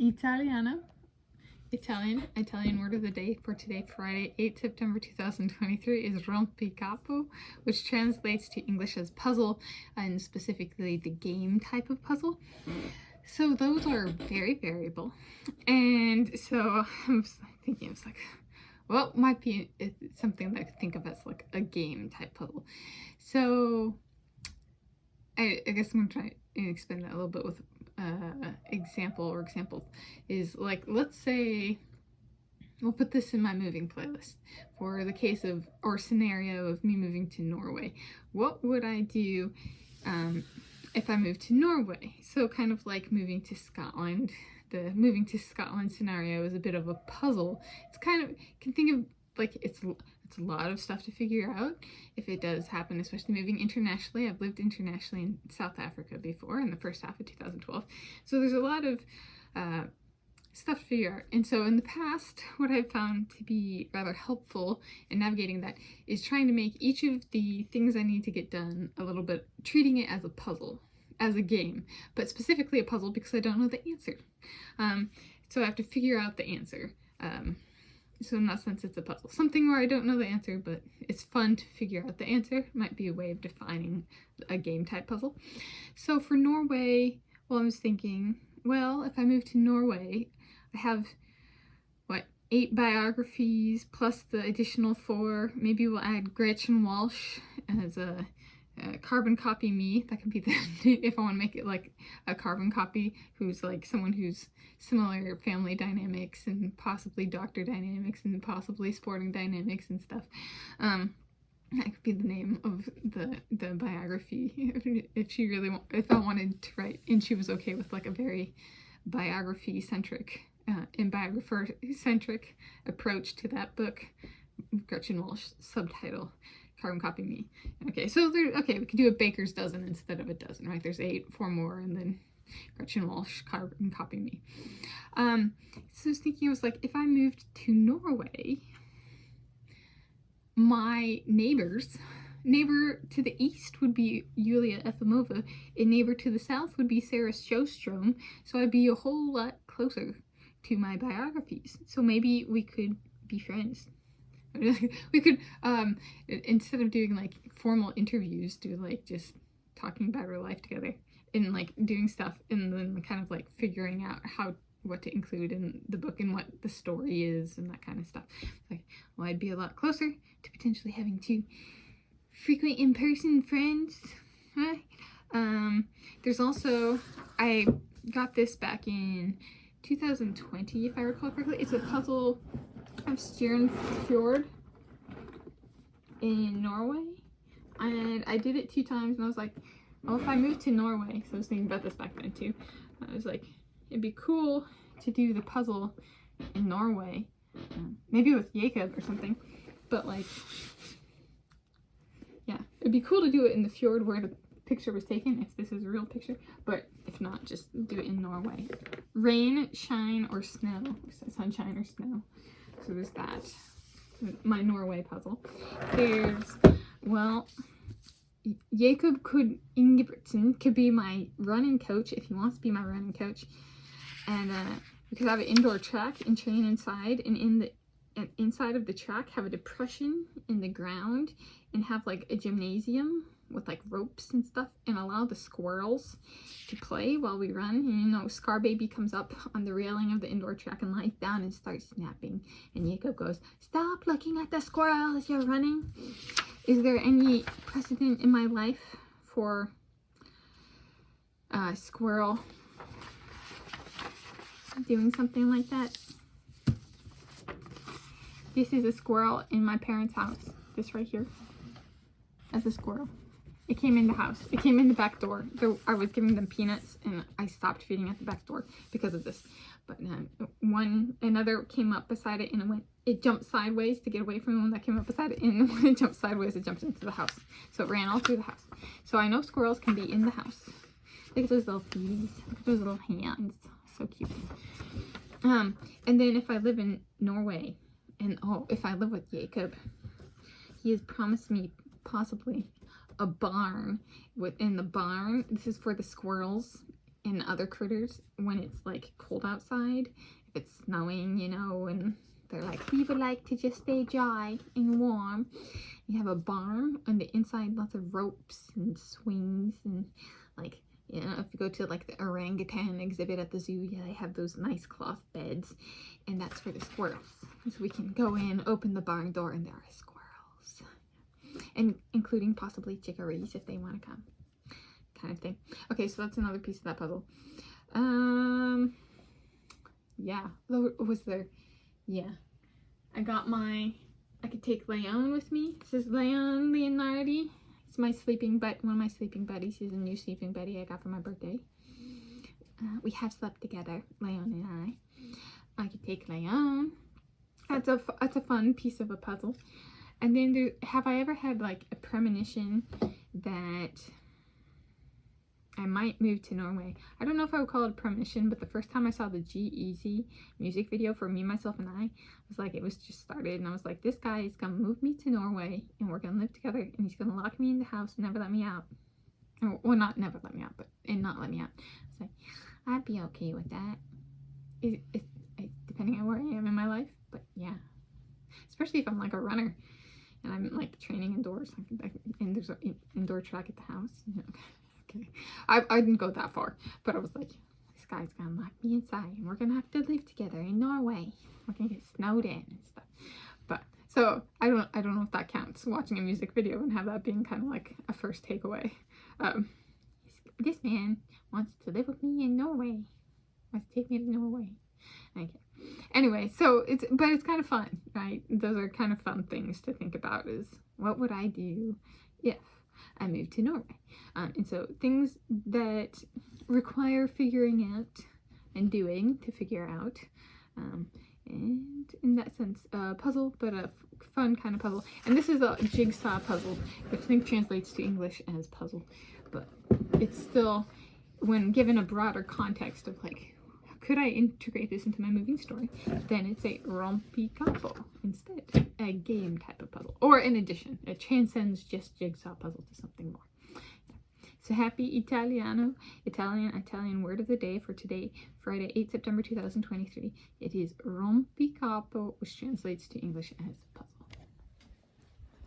Italiano. Italian word of the day for today, Friday, 8 September 2023, is Rompicapo, which translates to English as puzzle, and specifically the game type of puzzle. So those are very variable. And so I'm thinking, it's like, well, it might be something that I could think of as like a game type puzzle. So I guess I'm going to try and explain that a little bit with examples. Is like, let's say we'll put this in my moving playlist for the case of, or scenario of me moving to Norway. What would I do if I moved to Norway? So kind of like moving to Scotland. The moving to Scotland scenario is a bit of a puzzle. It's kind of, you can think of like it's a lot of stuff to figure out if it does happen, especially moving internationally. I've lived internationally in South Africa before in the first half of 2012. So there's a lot of stuff to figure out. And so in the past, what I've found to be rather helpful in navigating that is trying to make each of the things I need to get done a little bit, treating it as a puzzle, as a game, but specifically a puzzle because I don't know the answer. So I have to figure out the answer. So in that sense, it's a puzzle. Something where I don't know the answer, but it's fun to figure out the answer. Might be a way of defining a game type puzzle. So for Norway, well, I was thinking, well, if I move to Norway, I have, 8 biographies plus the additional 4. Maybe we'll add Gretchen Walsh as a carbon copy me. That could be the, if I want to make it like a carbon copy who's like someone who's similar family dynamics and possibly doctor dynamics and possibly sporting dynamics and stuff. That could be the name of the biography if she really if I wanted to write and she was okay with like a very biography centric and biographer centric approach to that book. Gretchen Walsh, subtitle carbon copy me. Okay, so we could do a baker's dozen instead of a dozen, right? There's 4 more, and then Gretchen Walsh, carbon copy me. So I was thinking, I was like, if I moved to Norway, my neighbor to the east would be Julia Efimova, and neighbor to the south would be Sarah Sjostrom, so I'd be a whole lot closer to my biographies. So maybe we could be friends. We could, instead of doing like formal interviews, do like just talking about our life together and like doing stuff and then kind of like figuring out what to include in the book and what the story is and that kind of stuff. Like, well, I'd be a lot closer to potentially having 2 frequent in-person friends. There's also, I got this back in 2020, if I recall correctly. It's a puzzle of Stjernfjord in Norway, and I did it 2 times, and I was like, well, if I moved to Norway, so I was thinking about this back then too, I was like, it'd be cool to do the puzzle in Norway, maybe with Jacob or something, but like, yeah, it'd be cool to do it in the fjord where the picture was taken, if this is a real picture, but if not, just do it in Norway. Rain, shine, or snow, sunshine or snow. So there's that, my Norway puzzle. There's, well, Jacob Ingebrigtsen could be my running coach if he wants to be my running coach. And we could have an indoor track and train inside, and inside of the track have a depression in the ground and have like a gymnasium with like ropes and stuff, and allow the squirrels to play while we run. And you know, Scar Baby comes up on the railing of the indoor track and lies down and starts snapping, and Jacob goes, "Stop looking at the squirrel as you're running." Is there any precedent in my life for squirrel doing something like that? This is a squirrel in my parents' house. This right here. That's a squirrel. It came in the house. It came in the back door. So I was giving them peanuts, and I stopped feeding at the back door because of this. But another came up beside it, and it jumped sideways to get away from the one that came up beside it. And when it jumped sideways, it jumped into the house. So it ran all through the house. So I know squirrels can be in the house. Look at those little feeties. Look at those little hands. So cute. And then if I live in Norway, and if I live with Jacob, he has promised me possibly a barn. Within the barn, this is for the squirrels, and and other critters when it's like cold outside, if it's snowing, you know, and they're like, we would like to just stay dry and warm. You have a barn on the inside, lots of ropes and swings, and like, you know, if you go to like the orangutan exhibit at the zoo, yeah, they have those nice cloth beds, and that's for the squirrels. So we can go in, open the barn door, and there are squirrels, and including possibly chickadees if they want to come, kind of thing. Okay, so that's another piece of that puzzle. Yeah, was there? Yeah, I got I could take Leon with me. This is Leonhardi. It's my sleeping one of my sleeping buddies. He's a new sleeping buddy I got for my birthday. We have slept together, Leon and I could take Leon. That's a fun piece of a puzzle. And then have I ever had like a premonition that I might move to Norway? I don't know if I would call it a premonition, but the first time I saw the G-Eazy music video for Me, Myself, and I was like, it was just started, and I was like, this guy is gonna move me to Norway, and we're gonna live together, and he's gonna lock me in the house and never let me out. Well, not never let me out, but not let me out. I was like, I'd be okay with that. Depending on where I am in my life, but yeah. Especially if I'm like a runner, and I'm like training indoors, and there's an indoor track at the house. Okay. I didn't go that far, but I was like, this guy's gonna lock me inside, and we're gonna have to live together in Norway. We're gonna get snowed in and stuff. But so I don't know if that counts, watching a music video and have that being kind of like a first takeaway. This man wants to live with me in Norway. Wants to take me to Norway. Okay. Anyway, so it's kind of fun, right? Those are kind of fun things to think about. Is what would I do if I moved to Norway? And so things that require figuring out and doing to figure out, and in that sense, a puzzle, but a fun kind of puzzle. And this is a jigsaw puzzle, which I think translates to English as puzzle, but it's still, when given a broader context of like, could I integrate this into my moving story, then it's a Rompicapo instead, a game type of puzzle, or in addition, it transcends just jigsaw puzzle to something more. So happy Italian word of the day for today, Friday, 8 September 2023. It is Rompicapo, which translates to English as puzzle.